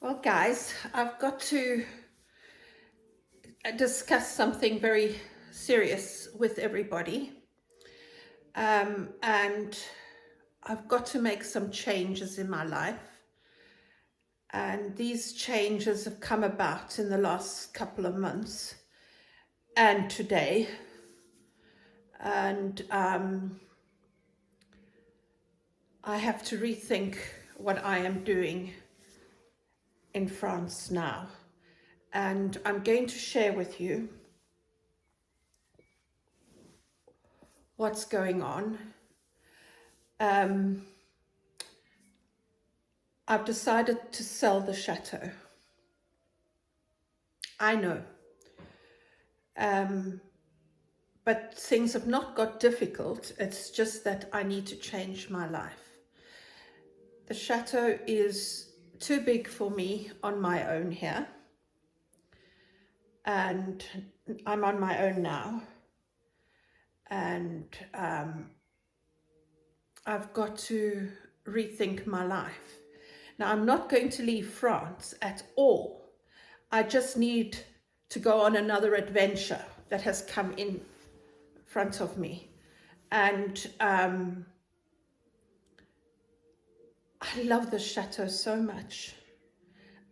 Well, guys, I've got to discuss something very serious with everybody. And I've got to make some changes in my life. And these changes have come about in the last couple of months and today. And I have to rethink what I am doing in France now. And I'm going to share with you what's going on. I've decided to sell the chateau. I know. But things have not got difficult. It's just that I need to change my life. The chateau is too big for me on my own here. And I'm on my own now. And I've got to rethink my life. Now, I'm not going to leave France at all. I just need to go on another adventure that has come in front of me. And I love the chateau so much.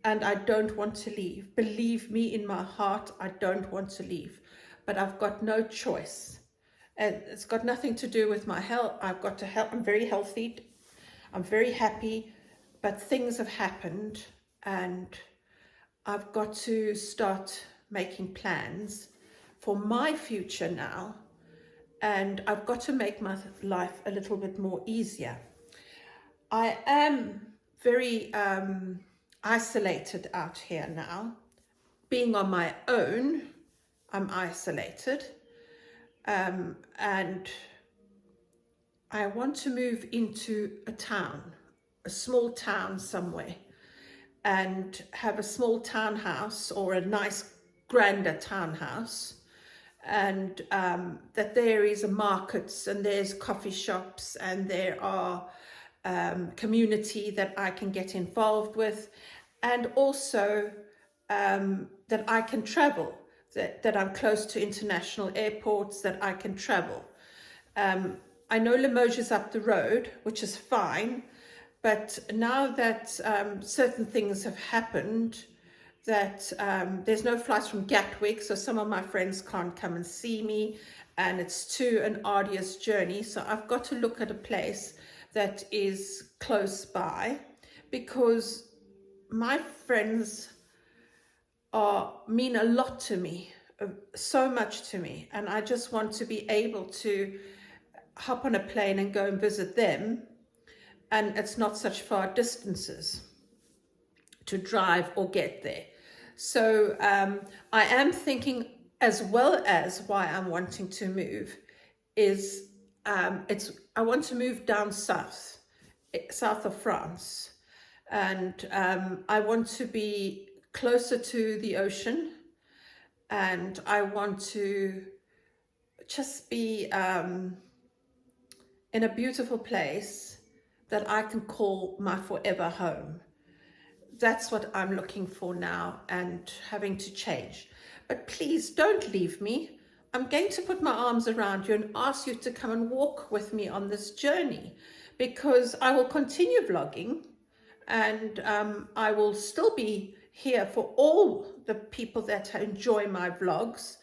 And I don't want to leave. Believe me, in my heart, I don't want to leave. But I've got no choice. And it's got nothing to do with my health. I've got to help. I'm very healthy. I'm very happy. But things have happened. And I've got to start making plans for my future now. And I've got to make my life a little bit more easier. I am very isolated out here now. Being on my own, I'm isolated. And I want to move into a town, a small town somewhere, and have a small townhouse or a nice grander townhouse. And that there is a markets and there's coffee shops and there are community that I can get involved with, and also that I can travel, that I'm close to international airports, that I can travel. I know Limoges is up the road, which is fine, but now that certain things have happened, that there's no flights from Gatwick, so some of my friends can't come and see me, and it's too an arduous journey. So I've got to look at a place that is close by, because my friends mean a lot to me, so much to me, and I just want to be able to hop on a plane and go and visit them, and it's not such far distances to drive or get there. So I am thinking, as well as why I'm wanting to move, is I want to move down south of France, and I want to be closer to the ocean, and I want to just be in a beautiful place that I can call my forever home. That's what I'm looking for now, and having to change. But please don't leave me. I'm going to put my arms around you and ask you to come and walk with me on this journey, because I will continue vlogging, and I will still be here for all the people that enjoy my vlogs,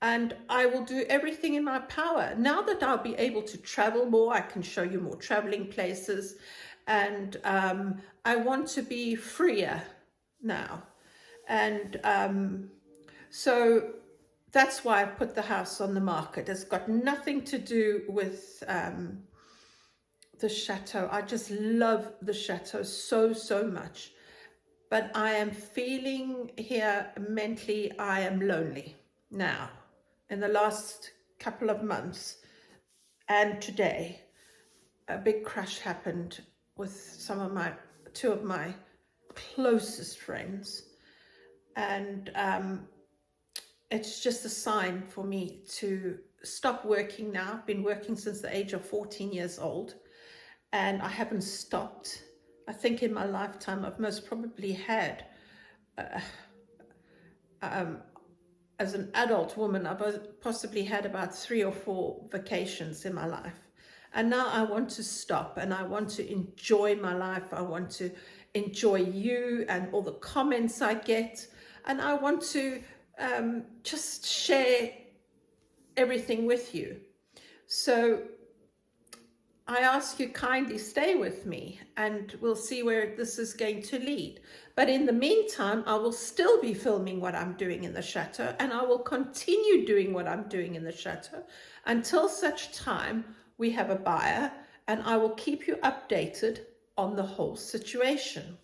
and I will do everything in my power. Now that I'll be able to travel more, I can show you more traveling places, and I want to be freer now. And so that's why I put the house on the market. It's got nothing to do with the chateau. I just love the chateau so, so much. But I am feeling here mentally, I am lonely now. In the last couple of months and today, a big crash happened with two of my closest friends. And it's just a sign for me to stop working now. I've been working since the age of 14 years old, and I haven't stopped. I think in my lifetime I've most probably had, as an adult woman, I've possibly had about 3 or 4 vacations in my life. And now I want to stop and I want to enjoy my life. I want to enjoy you and all the comments I get. And I want to just share everything with you. So I ask you kindly stay with me and we'll see where this is going to lead. But in the meantime, I will still be filming what I'm doing in the chateau, and I will continue doing what I'm doing in the chateau until such time we have a buyer, and I will keep you updated on the whole situation.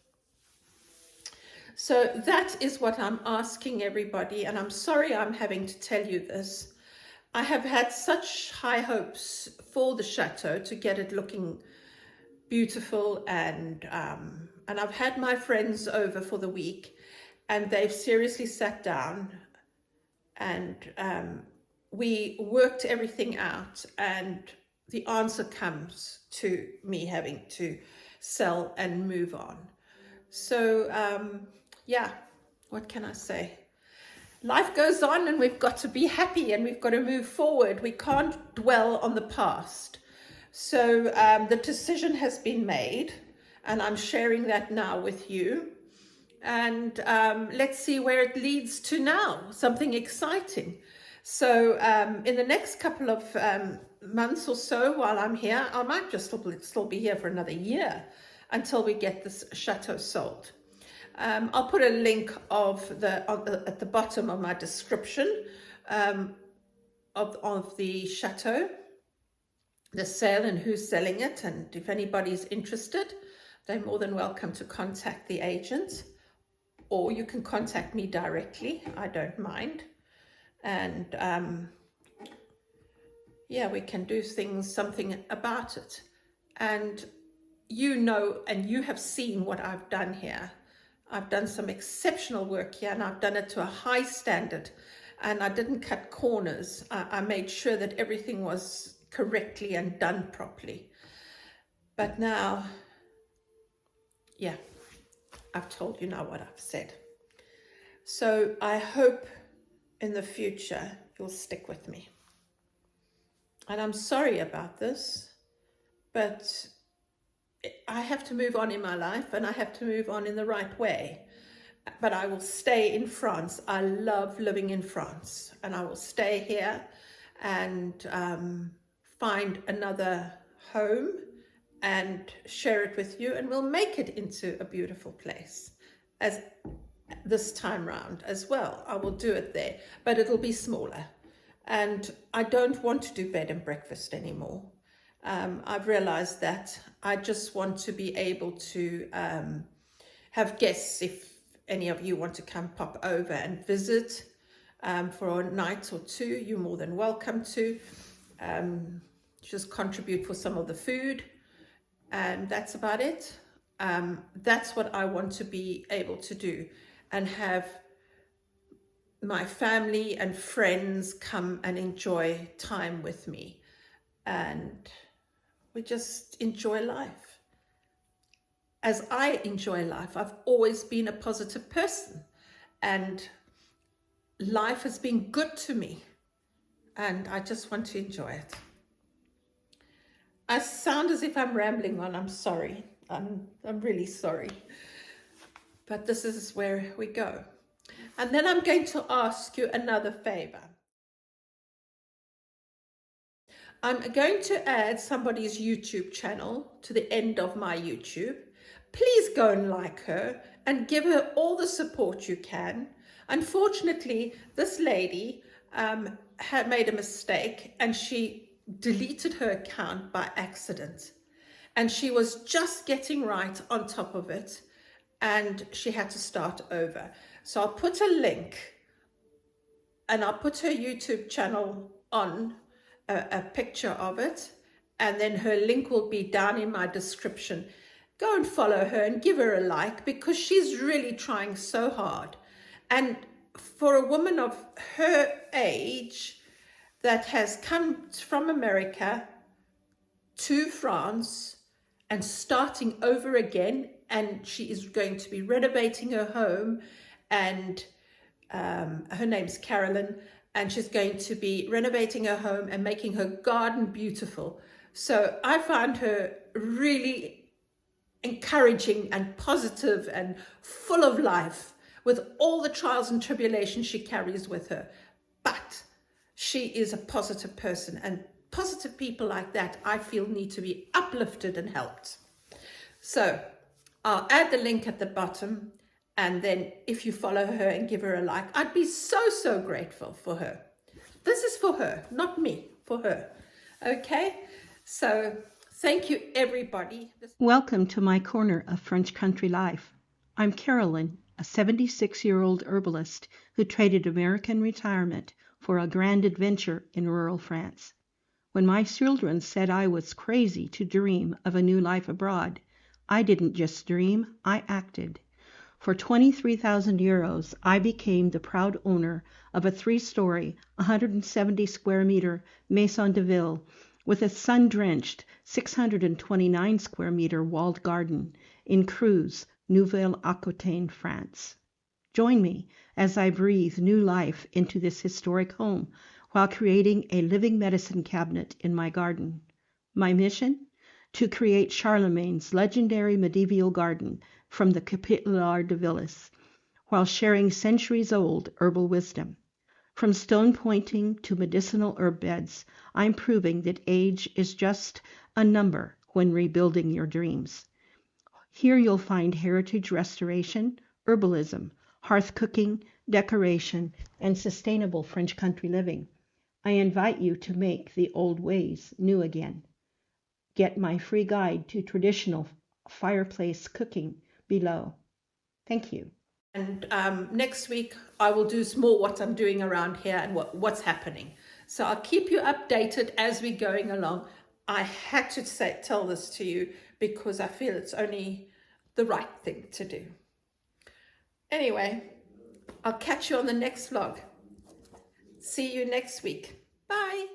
So that is what I'm asking everybody, and I'm sorry I'm having to tell you this. I have had such high hopes for the chateau to get it looking beautiful, and I've had my friends over for the week, and they've seriously sat down and we worked everything out, and the answer comes to me having to sell and move on. So yeah, what can I say? Life goes on and we've got to be happy and we've got to move forward. We can't dwell on the past. So the decision has been made and I'm sharing that now with you. And let's see where it leads to now, something exciting. So in the next couple of months or so while I'm here, I might just still be here for another year until we get this chateau sold. I'll put a link at the bottom of my description of the chateau, the sale and who's selling it, and if anybody's interested, they're more than welcome to contact the agent, or you can contact me directly. I don't mind. And yeah, we can do something about it. And you know, and you have seen what I've done here. I've done some exceptional work here, and I've done it to a high standard, and I didn't cut corners. I made sure that everything was correctly and done properly. But now, yeah, I've told you now what I've said. So I hope in the future you'll stick with me. And I'm sorry about this, but I have to move on in my life, and I have to move on in the right way. But I will stay in France. I love living in France, and I will stay here and find another home and share it with you, and we'll make it into a beautiful place as this time round as well. I will do it there, but it'll be smaller. And I don't want to do bed and breakfast anymore. I've realized that I just want to be able to have guests. If any of you want to come pop over and visit for a night or two, you're more than welcome to. Just contribute for some of the food, and that's about it. That's what I want to be able to do, and have my family and friends come and enjoy time with me, and we just enjoy life. As I enjoy life, I've always been a positive person, and life has been good to me, and I just want to enjoy it. I sound as if I'm rambling on. I'm sorry. I'm really sorry. But this is where we go. And then I'm going to ask you another favor. I'm going to add somebody's YouTube channel to the end of my YouTube. Please go and like her and give her all the support you can. Unfortunately, this lady had made a mistake, and she deleted her account by accident. And she was just getting right on top of it, and she had to start over. So I'll put a link, and I'll put her YouTube channel on, a picture of it, and then her link will be down in my description. Go and follow her and give her a like, because she's really trying so hard. And for a woman of her age that has come from America to France and starting over again and she is going to be renovating her home, and her name's Carolyn, and she's going to be renovating her home and making her garden beautiful. So I find her really encouraging and positive and full of life with all the trials and tribulations she carries with her. But she is a positive person, and positive people like that, I feel, need to be uplifted and helped. So I'll add the link at the bottom, and then if you follow her and give her a like, I'd be so grateful for her. This is for her, not me, for her. Okay, so thank you, everybody. Welcome to my corner of French country life. I'm Carolyn, a 76-year-old herbalist who traded American retirement for a grand adventure in rural France. When my children said I was crazy to dream of a new life abroad, I didn't just dream, I acted. For 23,000 euros, I became the proud owner of a 3-story, 170 square meter maison de ville with a sun-drenched 629 square meter walled garden in Cruz, Nouvelle-Aquitaine, France. Join me as I breathe new life into this historic home while creating a living medicine cabinet in my garden. My mission? To create Charlemagne's legendary medieval garden from the Capitular de Villas, while sharing centuries-old herbal wisdom. From stone pointing to medicinal herb beds, I'm proving that age is just a number when rebuilding your dreams. Here you'll find heritage restoration, herbalism, hearth cooking, decoration, and sustainable French country living. I invite you to make the old ways new again. Get my free guide to traditional fireplace cooking below. Thank you. And next week, I will do more what I'm doing around here and what's happening. So I'll keep you updated as we're going along. I had to tell this to you because I feel it's only the right thing to do. Anyway, I'll catch you on the next vlog. See you next week. Bye.